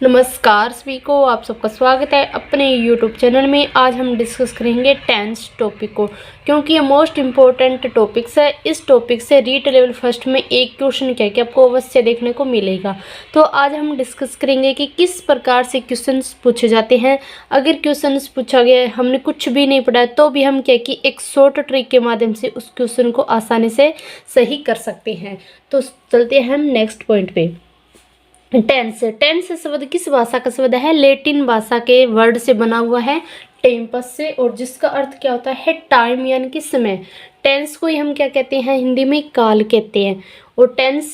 नमस्कार सभी को, आप सबका स्वागत है अपने YouTube चैनल में। आज हम डिस्कस करेंगे टेंस टॉपिक को, क्योंकि ये मोस्ट इम्पोर्टेंट टॉपिक्स है। इस टॉपिक से रीट लेवल फर्स्ट में एक क्वेश्चन क्या कि आपको अवश्य देखने को मिलेगा। तो आज हम डिस्कस करेंगे कि किस प्रकार से क्वेश्चंस पूछे जाते हैं। अगर क्वेश्चंस पूछा गया हमने कुछ भी नहीं पढ़ा तो भी हम क्या कि एक शॉर्ट ट्रिक के माध्यम से उस क्वेश्चन को आसानी से सही कर सकते हैं। तो चलते हैं हम नेक्स्ट पॉइंट पे। टेंस शब्द किस भाषा का शब्द है? लैटिन भाषा के वर्ड से बना हुआ है, टेम्पस से, और जिसका अर्थ क्या होता है? टाइम यानी कि समय। टेंस को ही हम क्या कहते हैं? हिंदी में काल कहते हैं। और टेंस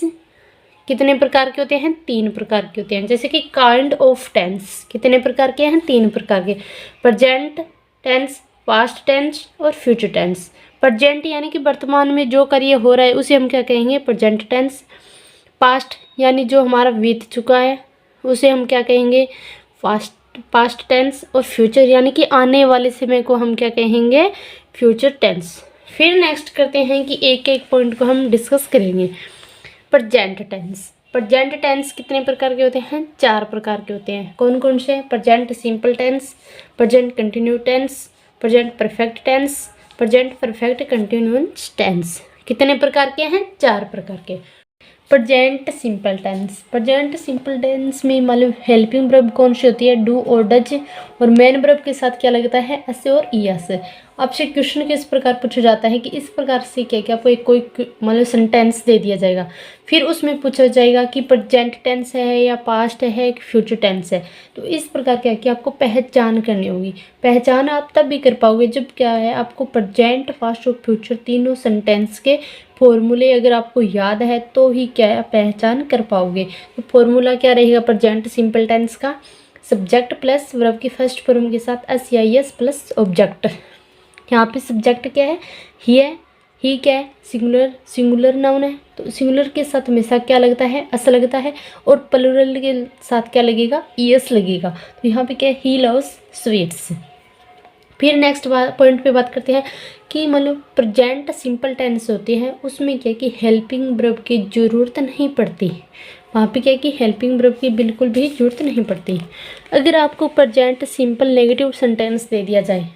कितने प्रकार के होते हैं? 3 प्रकार के होते हैं। जैसे कि काइंड ऑफ टेंस कितने प्रकार के हैं? 3 प्रकार के। प्रेजेंट टेंस, पास्ट टेंस और फ्यूचर टेंस। प्रेजेंट यानी कि वर्तमान में जो कार्य हो रहा है उसे हम क्या कहेंगे? Present tense. पास्ट यानी जो हमारा बीत चुका है उसे हम क्या कहेंगे? Past tense. और फ्यूचर यानी कि आने वाले समय को हम क्या कहेंगे? Future tense. फिर नेक्स्ट करते हैं कि एक एक पॉइंट को हम डिस्कस करेंगे। Present tense. प्रेजेंट टेंस कितने प्रकार के होते हैं? 4 प्रकार के होते हैं। कौन कौन से? Present simple tense, present continue tense, present perfect tense, present perfect continuous tense. कितने प्रकार के हैं? 4 प्रकार के। Present simple tense. Present simple tense में मतलब हेल्पिंग वर्ब कौन सी होती है? डू और डज, और मेन वर्ब के साथ क्या लगता है? एस और ईएस। आपसे क्वेश्चन किस प्रकार पूछा जाता है कि इस प्रकार से क्या क्या आपको एक कोई मतलब सेंटेंस दे दिया जाएगा, फिर उसमें पूछा जाएगा कि प्रेजेंट टेंस है या पास्ट है कि फ्यूचर टेंस है। तो इस प्रकार क्या कि आपको पहचान करनी होगी। पहचान आप तब भी कर पाओगे जब क्या है आपको प्रेजेंट, पास्ट और फ्यूचर तीनों सेंटेंस के फॉर्मूले अगर आपको याद है तो ही क्या है पहचान कर पाओगे। तो फॉर्मूला क्या रहेगा प्रेजेंट सिंपल टेंस का? सब्जेक्ट प्लस वर्ब की फर्स्ट फॉर्म के साथ एस या एस प्लस ऑब्जेक्ट। यहाँ पे सब्जेक्ट क्या है? ही है। ही क्या है? सिंगुलर नाउन है। तो सिंगुलर के साथ हमेशा क्या लगता है? अस लगता है। और प्लूरल के साथ क्या लगेगा? ईएस लगेगा। तो यहाँ पे क्या है? He loves sweets. फिर नेक्स्ट पॉइंट पे बात करते हैं कि मतलब प्रेजेंट सिंपल टेंस होती है उसमें क्या कि हेल्पिंग वर्ब की ज़रूरत नहीं पड़ती। वहाँ पे क्या कि हेल्पिंग वर्ब की बिल्कुल भी ज़रूरत नहीं पड़ती। अगर आपको प्रेजेंट सिंपल नेगेटिव सेंटेंस दे दिया जाए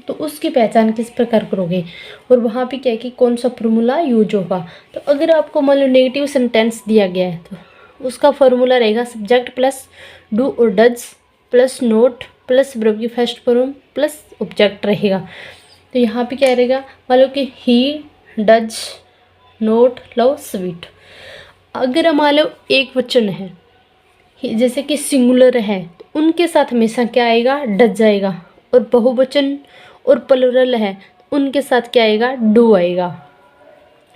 तो उसकी पहचान किस प्रकार करोगे? और वहाँ पे क्या है कि कौन सा फॉर्मूला यूज होगा? तो अगर आपको मान लो नेगेटिव सेंटेंस दिया गया है तो उसका फॉर्मूला रहेगा सब्जेक्ट प्लस डू और does plus note plus verb की फर्स्ट फॉर्म प्लस ऑब्जेक्ट रहेगा। तो यहाँ पे क्या रहेगा? मान लो कि he does note love sweet. अगर मान लो एक वचन है जैसे कि सिंगुलर है तो उनके साथ हमेशा क्या आएगा? डज आएगा। और बहुवचन और प्लूरल है तो उनके साथ क्या आएगा? डू आएगा।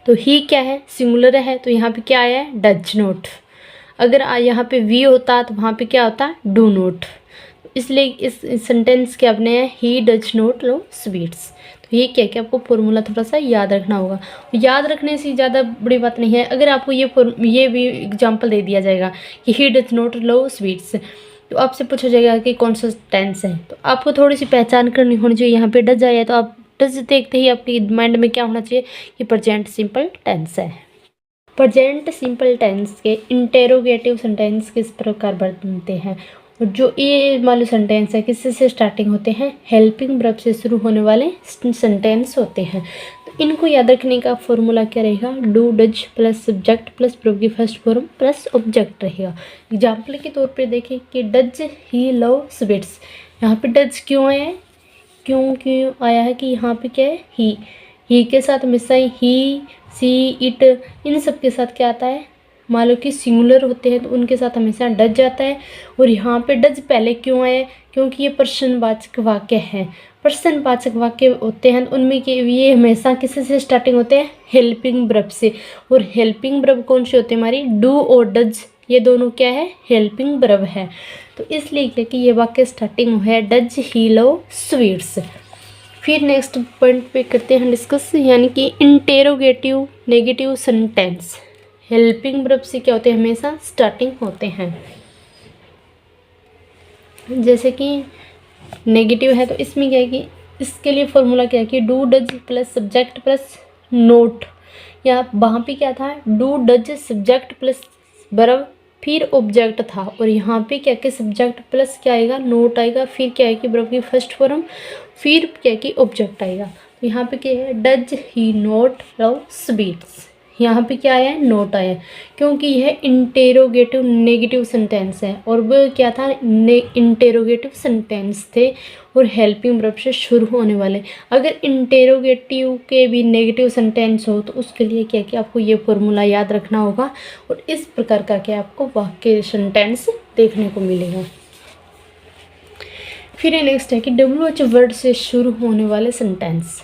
तो ही क्या है? सिंगुलर है तो यहाँ पे क्या आया है? Does note. अगर यहाँ पे वी होता तो वहाँ पे क्या होता? Do not. इसलिए इस सेंटेंस के अपने हैं he does note love sweets. तो ये क्या कि आपको फॉर्मूला थोड़ा सा याद रखना होगा। याद रखने से ज़्यादा बड़ी बात नहीं है। अगर आपको ये भी एग्जांपल दे दिया जाएगा कि he does note love sweets तो आपसे पूछा जाएगा कि कौन सा टेंस है, तो आपको थोड़ी सी पहचान करनी होनी चाहिए। यहाँ पे डज आया तो आप डज देखते ही आपके माइंड में क्या होना चाहिए कि प्रेजेंट सिंपल टेंस है। प्रेजेंट सिंपल टेंस के इंटेरोगेटिव सेंटेंस किस प्रकार बनते हैं? और जो ये वाले सेंटेंस है किससे स्टार्टिंग होते हैं? हेल्पिंग वर्ब से शुरू होने वाले सेंटेंस होते हैं। तो इनको याद रखने का फॉर्मूला क्या रहेगा? Do does plus subject plus verb की फर्स्ट फॉर्म प्लस ऑब्जेक्ट रहेगा। एग्जाम्पल के तौर पे देखें कि डज ही लव स्वीट्स। यहाँ पे डज क्यों आया है? क्यों आया है कि यहाँ पे क्या है? ही के साथ हमेशा ही, सी, इट इन सब के साथ क्या आता है? मान लो कि सिंगुलर होते हैं तो उनके साथ हमेशा डज आता है। और यहाँ पे डज पहले क्यों आए? क्योंकि ये प्रश्नवाचक वाक्य है। प्रश्नवाचक वाक्य होते हैं तो उनमें के ये हमेशा किससे स्टार्टिंग होते हैं? हेल्पिंग वर्ब से। और हेल्पिंग वर्ब कौन सी होती है हमारी? डू और डज, ये दोनों क्या है? हेल्पिंग वर्ब है। तो इसलिए क्या कि ये वाक्य स्टार्टिंग है डज ही लव स्वीट्स। फिर नेक्स्ट पॉइंट पे करते हैं डिस्कस, यानी कि interrogative negative sentence helping verb से क्या होते हैं? हमेशा स्टार्टिंग होते हैं। जैसे कि नेगेटिव है तो इसमें क्या है कि इसके लिए फॉर्मूला क्या है कि do does plus subject plus note, या वहाँ पे क्या था? Do does subject plus verb फिर ऑब्जेक्ट था, और यहाँ पे क्या कि सब्जेक्ट प्लस क्या आएगा, नोट आएगा, फिर क्या है कि वर्ब की फर्स्ट फॉर्म, फिर क्या कि ऑब्जेक्ट आएगा। तो यहाँ पे क्या है, does he not love sweets, यहाँ पे क्या आया है, नोट आया है, क्योंकि यह इंटेरोगेटिव नेगेटिव सेंटेंस है, और वो क्या था, इंटेरोगेटिव सेंटेंस थे और हेल्पिंग वर्ब से शुरू होने वाले। अगर इंटेरोगेटिव के भी नेगेटिव सेंटेंस हो तो उसके लिए क्या कि आपको ये फॉर्मूला याद रखना होगा, और इस प्रकार का क्या आपको वाक्य सेंटेंस देखने को मिलेगा। फिर नेक्स्ट है कि WH वर्ड से शुरू होने वाले सेंटेंस,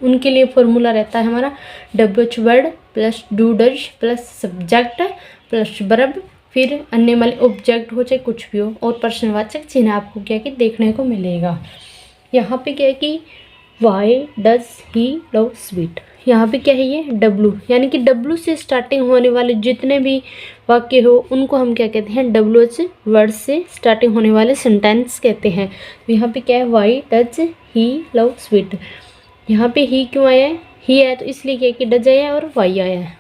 उनके लिए फॉर्मूला रहता है हमारा WH word plus do does plus subject plus verb, फिर अन्य वाले ऑब्जेक्ट हो चाहे कुछ भी हो, और प्रश्नवाचक चिन्ह आपको क्या कि देखने को मिलेगा। यहाँ पे क्या है कि why does he love sweet, यहाँ पे क्या है ये W, यानी कि W से स्टार्टिंग होने वाले जितने भी वाक्य हो उनको हम क्या कहते हैं, WH वर्ड से स्टार्टिंग होने वाले सेंटेंस कहते हैं। तो यहाँ पे क्या है, why does he love sweet, यहाँ पे ही क्यों आया है, ही आया तो इसलिए क्या है कि डज आया है और वाई आया है।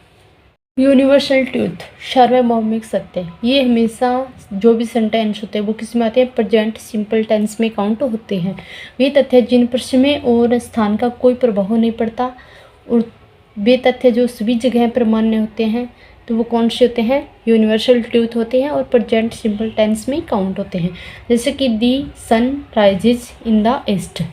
यूनिवर्सल ट्रूथ, सार्वभौमिक सत्य, ये हमेशा जो भी सेंटेंस होते हैं वो किस में आते हैं, प्रेजेंट सिंपल टेंस में काउंट होते हैं। वे तथ्य जिन पर समय और स्थान का कोई प्रभाव नहीं पड़ता, और वे तथ्य जो सभी जगह पर मान्य होते हैं, तो वो कौन से होते हैं, यूनिवर्सल ट्रूथ होते हैं, और प्रेजेंट सिंपल टेंस में काउंट होते हैं। जैसे कि the sun rises in the east,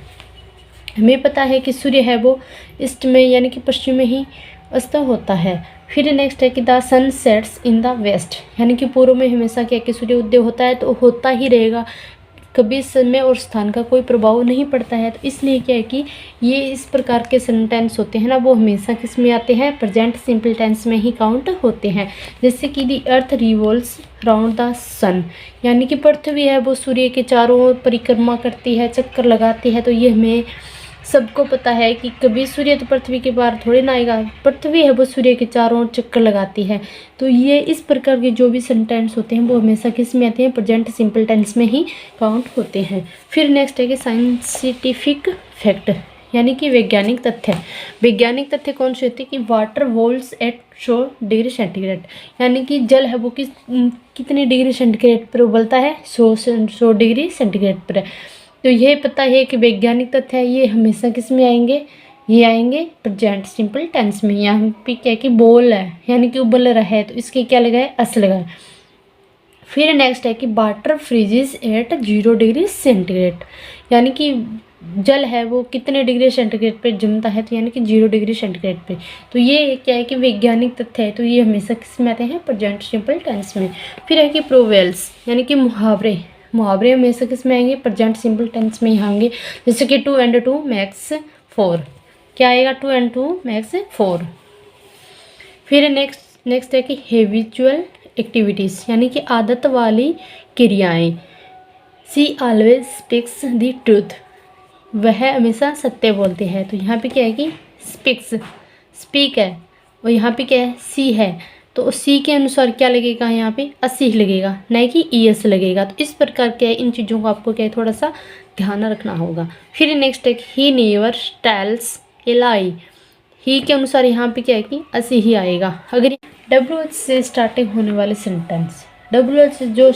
हमें पता है कि सूर्य है वो ईस्ट में यानी कि पश्चिम में ही अस्त होता है। फिर नेक्स्ट है कि the sun sets in the west, यानी कि पूर्व में हमेशा क्या कि सूर्य उदय होता है, तो होता ही रहेगा, कभी समय और स्थान का कोई प्रभाव नहीं पड़ता है। तो इसलिए क्या है कि ये इस प्रकार के सेंटेंस होते हैं ना, वो हमेशा किस में आते हैं, प्रेजेंट सिंपल टेंस में ही काउंट होते हैं। जैसे कि दी अर्थ रिवॉल्व्स राउंड द सन, यानी कि पृथ्वी है वो सूर्य के चारों ओर परिक्रमा करती है, चक्कर लगाती है। तो ये हमें सबको पता है कि कभी सूर्य तो पृथ्वी के बाहर थोड़ी ना आएगा, पृथ्वी है वो सूर्य के चारों ओर चक्कर लगाती है। तो ये इस प्रकार के जो भी सेंटेंस होते हैं वो हमेशा किस में आते हैं, प्रेजेंट सिंपल टेंस में ही काउंट होते हैं। फिर नेक्स्ट है कि साइंटिफिक फैक्ट, यानी कि वैज्ञानिक तथ्य। वैज्ञानिक तथ्य कौन से होते हैं कि water boils at 100 degree centigrade, यानी कि जल है वो कितने डिग्री सेंटीग्रेड पर उबलता है, 100 डिग्री सेंटीग्रेड पर। तो ये पता है कि वैज्ञानिक तथ्य है, ये हमेशा किस में आएंगे, ये आएंगे प्रेजेंट सिंपल टेंस में। यहाँ पे क्या कि बोल है यानी कि उबल रहा है, तो इसके क्या लगा है, अस लगा है। फिर नेक्स्ट है कि water freezes at 0 degree centigrade, यानी कि जल है वो कितने डिग्री सेंटीग्रेड पे जमता है, तो यानी कि 0 डिग्री सेंटीग्रेड पे। तो ये क्या है कि वैज्ञानिक तथ्य है, तो ये हमेशा किस में आते हैं, प्रेजेंट सिंपल टेंस में। फिर है कि प्रोवेल्स, यानी कि मुहावरे, मुहावरे हमेशा किस में आएंगे, प्रेजेंट सिंपल टेंस में ही आएंगे। जैसे कि 2 and 2 makes 4, क्या आएगा, 2 and 2 makes 4। फिर नेक्स्ट है कि हैबिचुअल एक्टिविटीज़, यानी कि आदत वाली क्रियाएं। सी ऑलवेज स्पीक्स द ट्रूथ, वह हमेशा सत्य बोलते हैं। तो यहाँ पे क्या है कि स्पीक्स, स्पीक है, और यहाँ पे क्या है, सी है, तो सी के अनुसार क्या लगेगा, यहाँ पे असी लगेगा, नहीं कि ईएस लगेगा। तो इस प्रकार क्या है, इन चीज़ों को आपको क्या है थोड़ा सा ध्यान रखना होगा। फिर नेक्स्ट है ही नेवर टेल्स ए लाई, ही के अनुसार यहाँ पे क्या है कि असी ही आएगा। अगर WH से स्टार्टिंग होने वाले सेंटेंस, WH जो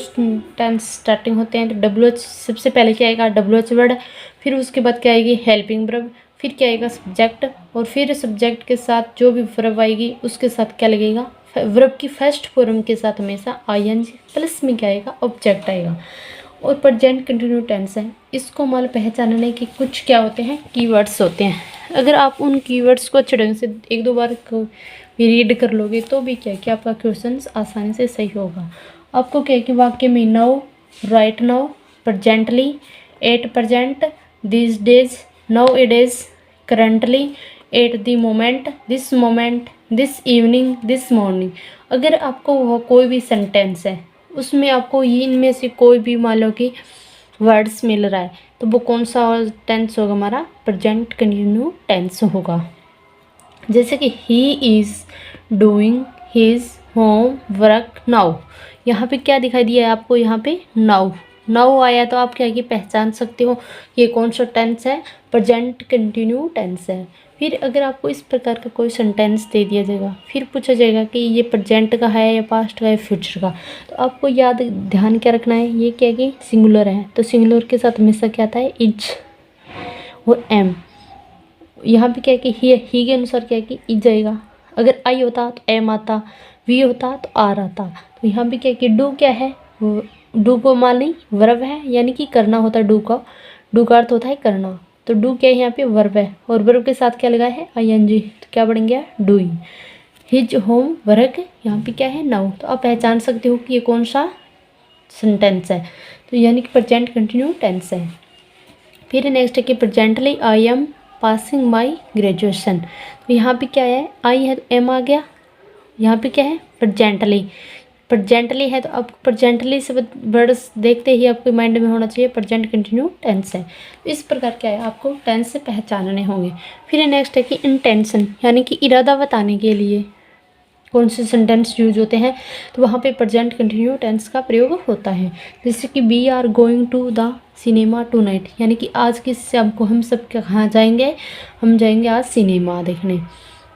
टेंस स्टार्टिंग होते हैं, तो WH सबसे पहले क्या आएगा, WH वर्ड, फिर उसके बाद क्या आएगी हेल्पिंग वर्ब, फिर क्या आएगा सब्जेक्ट, और फिर सब्जेक्ट के साथ जो भी वर्ब आएगी उसके साथ क्या लगेगा, वर्ब की फर्स्ट फॉर्म के साथ हमेशा ING प्लस में क्या आएगा, ऑब्जेक्ट आएगा। और प्रेजेंट कंटिन्यू टेंस है, इसको मान पहचानने के कुछ क्या होते हैं, कीवर्ड्स होते हैं। अगर आप उन कीवर्ड्स को अच्छे ढंग से 1-2 बार रीड कर लोगे तो भी क्या कि आपका क्वेश्चन आसानी से सही होगा। आपको क्या है कि वाक्य में now, right now, presently, at present, this days, now A days, currently, at the moment, this moment, this evening, this morning. अगर आपको वो कोई भी सेंटेंस है उसमें आपको इनमें से कोई भी मान लो कि वर्ड्स मिल रहा है, तो वो कौन सा टेंस होगा, हमारा प्रेजेंट कंटिन्यू टेंस होगा। जैसे कि he is doing his home work now, यहाँ पे क्या दिखाई दिया है आपको, यहाँ पे नाउ, नाउ आया तो आप क्या कि पहचान सकते हो ये कौन सा टेंस है, प्रेजेंट कंटिन्यू टेंस है। फिर अगर आपको इस प्रकार का कोई सेंटेंस दे दिया जाएगा, फिर पूछा जाएगा कि ये प्रेजेंट का है या पास्ट का है फ्यूचर का, तो आपको याद ध्यान क्या रखना है, ये क्या है कि सिंगुलर है, तो सिंगुलर के साथ हमेशा क्या आता है, इज और एम। यहाँ पे क्या है कि ही के अनुसार क्या है कि इज आएगा, अगर आई होता तो एम आता, वी होता तो आर आता। तो यहाँ पे क्या है कि डू क्या है, डू को मानी वर्ब है, यानी कि करना होता है डू का अर्थ होता है करना, तो डू क्या है यहाँ पे वर्ब है, और वर्ब के साथ क्या लगा है ING, तो क्या बन गया डूइंग। हिज होम वर्क यहाँ पे क्या है नाउ, तो आप पहचान सकते हो कि ये कौन सा सेंटेंस है, तो यानी कि प्रेजेंट कंटिन्यू टेंस है। फिर नेक्स्ट है कि presently I am passing my graduation, तो यहाँ पे क्या है आई है तो एम आ गया, यहाँ पे क्या है प्रेजेंटली है, तो अब प्रेजेंटली से वर्ड्स देखते ही आपके माइंड में होना चाहिए प्रेजेंट कंटिन्यू टेंस है। तो इस प्रकार क्या है आपको टेंस से पहचानने होंगे। फिर नेक्स्ट है कि इंटेंशन, यानी कि इरादा बताने के लिए कौन से सेंटेंस यूज होते हैं, तो वहाँ पे प्रेजेंट कंटिन्यू टेंस का प्रयोग होता है। जैसे कि we are going to the cinema tonight, यानी कि आज की शाम को हम सब कहाँ जाएंगे, हम जाएंगे आज सिनेमा देखने।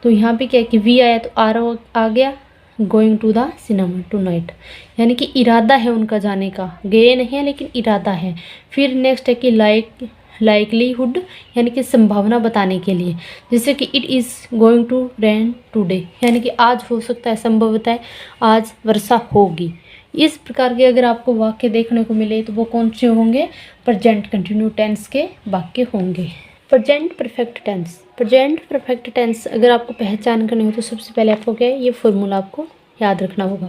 तो यहाँ पे क्या है कि वी आया तो आर आ गया, going to the cinema tonight, यानी कि इरादा है उनका जाने का, गए नहीं है लेकिन इरादा है। फिर नेक्स्ट है कि लाइकलीहुड, यानी कि संभावना बताने के लिए, जैसे कि it is going to rain today, यानी कि आज हो सकता है, संभवतः है आज वर्षा होगी। इस प्रकार के अगर आपको वाक्य देखने को मिले तो वो कौन से होंगे, प्रेजेंट कंटिन्यू टेंस के वाक्य होंगे। प्रेजेंट परफेक्ट टेंस अगर आपको पहचान करनी हो तो सबसे पहले आपको क्या है, ये फॉर्मूला आपको याद रखना होगा।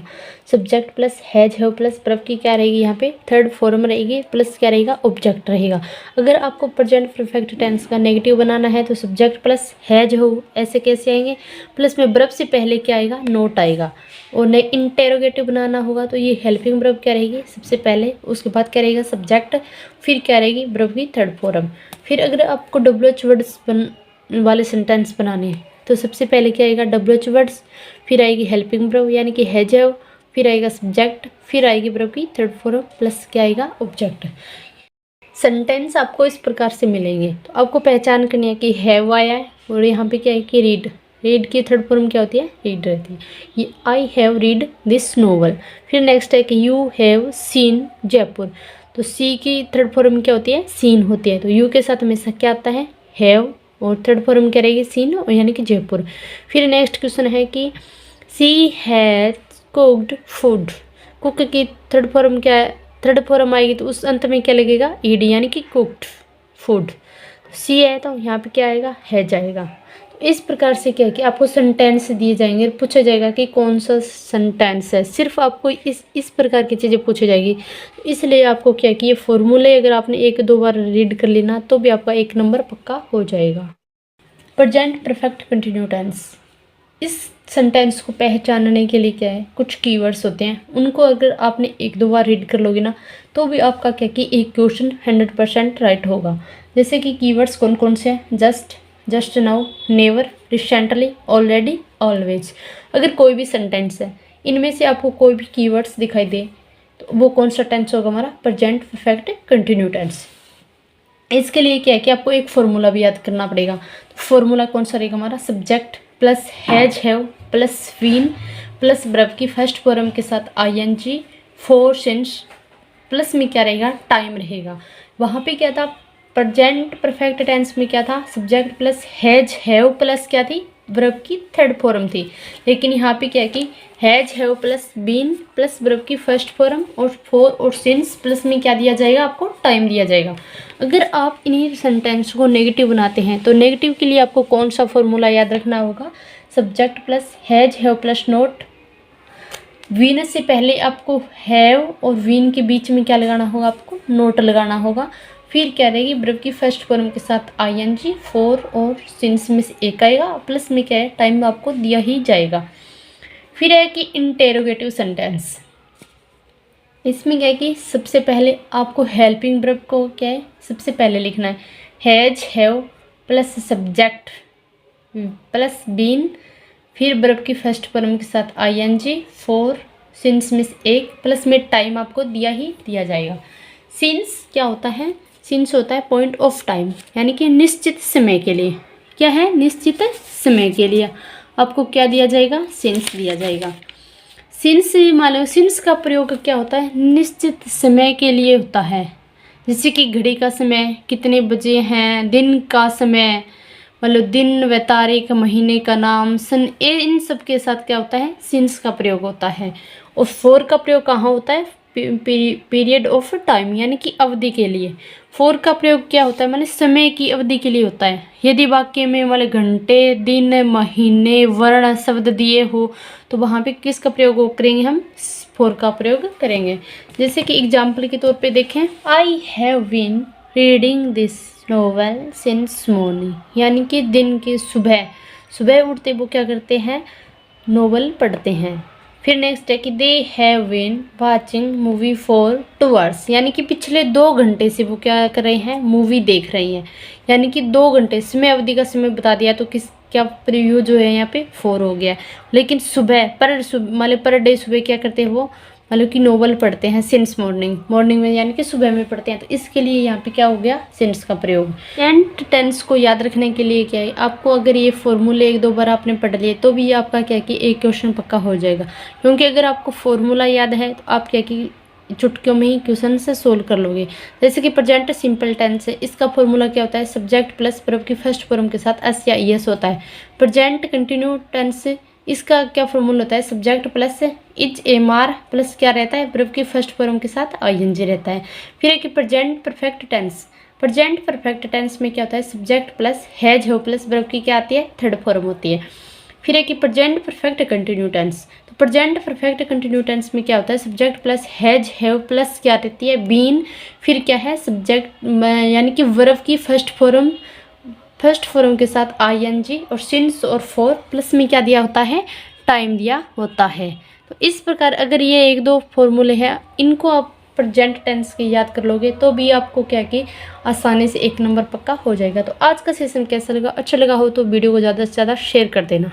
Subject plus has have plus verb की क्या रहेगी, यहाँ पे थर्ड फॉर्म रहेगी, प्लस क्या रहेगा, ऑब्जेक्ट रहेगा। अगर आपको प्रेजेंट परफेक्ट टेंस का नेगेटिव बनाना है तो सब्जेक्ट प्लस हैज हैव ऐसे कैसे आएंगे, प्लस में वर्ब से पहले क्या आएगा, नोट आएगा। और इंटेरोगेटिव बनाना होगा तो ये हेल्पिंग वर्ब क्या रहेगी सबसे पहले, उसके बाद क्या रहेगा सब्जेक्ट, फिर क्या रहेगी वर्ब की थर्ड फॉर्म। फिर अगर आपको WH वर्ड्स वाले सेंटेंस बनाने हैं तो सबसे पहले क्या आएगा WH वर्ड्स, फिर आएगी हेल्पिंग वर्ब यानी कि हैज हैव, फिर आएगा सब्जेक्ट, फिर आएगी वर्ब की थर्ड फॉर्म, प्लस क्या आएगा ऑब्जेक्ट। सेंटेंस आपको इस प्रकार से मिलेंगे, तो आपको पहचान करनी है कि हैव आया है, और यहाँ पे क्या है कि रीड की थर्ड फॉर्म क्या होती है, रीड रहती है। ये I have read this novel. फिर नेक्स्ट है कि यू हैव सीन जयपुर, तो सी की थर्ड फॉर्म क्या होती है, सीन होती है, तो यू के साथ हमेशा क्या आता है, हैव, और थर्ड फॉर्म क्या रहेगी, सीन, और यानी कि जयपुर। फिर नेक्स्ट क्वेश्चन है कि सी हैज कुक्ड फूड, कुक की थर्ड फॉर्म क्या है, थर्ड फॉर्म आएगी तो उस अंत में क्या लगेगा, ed, यानी कि कुक्ड फूड। सी है तो यहाँ पे क्या आएगा, हैज आएगा। तो इस प्रकार से क्या है कि आपको सेंटेंस दिए जाएंगे और पूछा जाएगा कि कौन सा सेंटेंस है, सिर्फ आपको इस प्रकार की चीज़ें पूछी जाएगी। इसलिए आपको क्या है कि ये फॉर्मूले अगर आपने 1-2 बार रीड कर लेना तो भी आपका 1 नंबर पक्का हो जाएगा। प्रेजेंट परफेक्ट कंटिन्यू टेंस, इस सेंटेंस को पहचानने के लिए क्या है, कुछ कीवर्ड्स होते हैं, उनको अगर आपने 1-2 बार रीड कर लोगे ना तो भी आपका क्या कि एक क्वेश्चन 100% राइट होगा। जैसे कि कीवर्ड्स कौन कौन से हैं, just now, never, recently, already, always. अगर कोई भी सेंटेंस है इनमें से आपको कोई भी कीवर्ड्स दिखाई दे तो वो कौन सा टेंस होगा, हमारा प्रेजेंट परफेक्ट कंटिन्यू टेंस। इसके लिए क्या है कि आपको एक फॉर्मूला भी याद करना पड़ेगा। तो फॉर्मूला कौन सा रहेगा हमारा, subject plus has have plus been plus verb की फर्स्ट फॉर्म के साथ ING, फोर सिंस, प्लस में क्या रहेगा, टाइम रहेगा। वहाँ पे क्या था, प्रेजेंट परफेक्ट टेंस में क्या था, subject plus has have plus क्या थी, वर्ब की थर्ड फॉर्म थी। लेकिन यहाँ पे क्या है कि has have plus been plus verb की फर्स्ट फॉर्म और फोर और सिंस, प्लस में क्या दिया जाएगा, आपको टाइम दिया जाएगा। अगर आप इन्हीं सेंटेंस को नेगेटिव बनाते हैं तो नेगेटिव के लिए आपको कौन सा फॉर्मूला याद रखना होगा, subject plus has have plus not, been से पहले आपको हैव और वीन के बीच में क्या लगाना होगा, आपको नोट लगाना होगा। फिर क्या रहेगी, वर्ब की फर्स्ट फॉर्म के साथ ING, फोर और सिंस में से एक आएगा, प्लस में क्या है, टाइम आपको दिया ही जाएगा। फिर है कि इंटेरोगेटिव सेंटेंस, इसमें क्या है कि सबसे पहले आपको हेल्पिंग वर्ब को क्या है सबसे पहले लिखना है, has have plus subject plus been, फिर वर्ब की फर्स्ट फॉर्म के साथ ING, फोर सिंस में से एक, प्लस में टाइम आपको दिया ही दिया जाएगा। सिंस क्या होता है, सिंस होता है पॉइंट ऑफ टाइम, यानी कि निश्चित समय के लिए। क्या है, निश्चित समय के लिए आपको क्या दिया जाएगा, सिंस दिया जाएगा। सिंस मान लो, सिंस का प्रयोग क्या होता है, निश्चित समय के लिए होता है, जैसे कि घड़ी का समय कितने बजे हैं, दिन का समय मतलब दिन व तारीख, महीने का नाम, सन, इन सब के साथ क्या होता है, सिंस का प्रयोग होता है। और फॉर का प्रयोग कहाँ होता है, पीरियड ऑफ टाइम, यानी कि अवधि के लिए। फॉर का प्रयोग क्या होता है, माने समय की अवधि के लिए होता है। यदि वाक्य में वाले घंटे, दिन, महीने, वर्ण शब्द दिए हो तो वहाँ पे किसका प्रयोग करेंगे, हम फॉर का प्रयोग करेंगे। जैसे कि एग्जाम्पल के तौर पे देखें, I have been reading this novel since morning, यानी कि दिन के सुबह सुबह उठते वो क्या करते हैं, नोवेल पढ़ते हैं। फिर नेक्स्ट है कि they have been watching movie for 2 hours, यानी कि पिछले 2 घंटे से वो क्या कर रहे हैं, मूवी देख रही हैं। यानी कि 2 घंटे, समय अवधि का समय बता दिया तो किस क्या प्रीव्यू जो है यहाँ पे 4 हो गया। लेकिन सुबह मतलब पर डे सुबह क्या करते हैं वो, मतलब कि नोवेल पढ़ते हैं सिंस मॉर्निंग, मॉर्निंग में यानी कि सुबह में पढ़ते हैं, तो इसके लिए यहाँ पे क्या हो गया, सिंस का प्रयोग। एंड टेंस को याद रखने के लिए क्या है, आपको अगर ये फॉर्मूले 1-2 बार आपने पढ़ लिए तो भी आपका क्या कि एक क्वेश्चन पक्का हो जाएगा। क्योंकि अगर आपको फॉर्मूला याद है तो आप क्या कि चुटकियों में ही क्वेश्चन से सोल्व कर लोगे। जैसे कि प्रेजेंट सिंपल टेंस है, इसका फॉर्मूला क्या होता है, सब्जेक्ट प्लस वर्ब की फर्स्ट फॉर्म के साथ एस या ईएस होता है। प्रेजेंट कंटिन्यू टेंस, इसका क्या फॉर्मूला होता है, subject plus is am are plus क्या रहता है, वर्ब की फर्स्ट फॉर्म के साथ आईएनजी रहता है। फिर है कि present perfect tense, present perfect tense में क्या होता है, सब्जेक्ट प्लस हैज हो प्लस वर्ब की क्या आती है, थर्ड फॉर्म होती है। फिर है कि प्रेजेंट परफेक्ट कंटिन्यू टेंस, तो प्रेजेंट परफेक्ट कंटिन्यू टेंस में क्या होता है, subject plus has have plus क्या रहती है, बीन, फिर क्या है सब्जेक्ट यानी कि वर्ब की फर्स्ट फॉर्म के साथ आईएनजी और सिंस और फॉर प्लस में क्या दिया होता है, टाइम दिया होता है। तो इस प्रकार अगर ये 1-2 फॉर्मूले हैं, इनको आप प्रेजेंट टेंस के याद कर लोगे तो भी आपको क्या कि आसानी से 1 नंबर पक्का हो जाएगा। तो आज का सेशन कैसा लगा, अच्छा लगा हो तो वीडियो को ज़्यादा से ज़्यादा शेयर कर देना।